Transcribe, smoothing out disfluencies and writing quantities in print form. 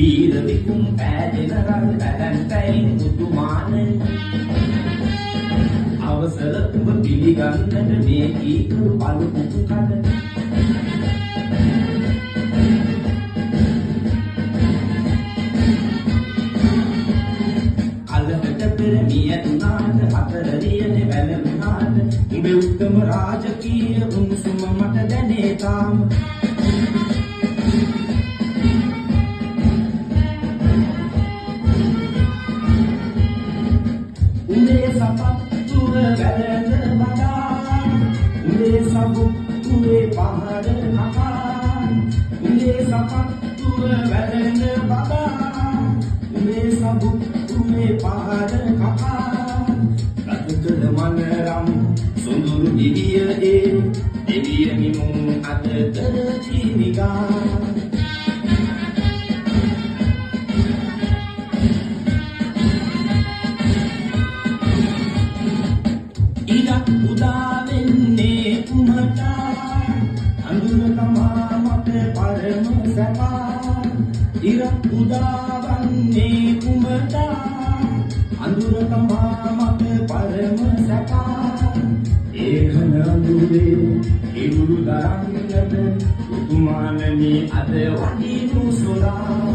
වීර විකුම් පෑදෙන රන් වැලන්ටයින් උතුමාන අවසර උඹ පිළිගන්නට මේ කීකරු පළු පුතු කඩ කලකට පෙර මියතුනාට හතර දියනේ වැළඳුනාට උඹේ උත්තම රාජකීය උණුසුම මට දැනේ තාම උඹේ සපත්තුව වැළඳ බදා උඹේ සබුත්තුවේ පහර කකා උඹේ සපත්තුව වැළඳ බදා උඹේ සබුත්තුවේ පහර කකා රතුකල මනරම් සොඳුරු දිවිය දෙවිය මිමුම් අතතර ජීවිකා උදා වෙන්නේ කුමට අඳුර තමා මට පරම සැපා ඉර උදා වන්නේ කුමට අඳුර තමා මට පරම සැපා ඒකන අඳුරේ ඉරුළු දරන්නට උතුමානනි අද වඩිනු සොරා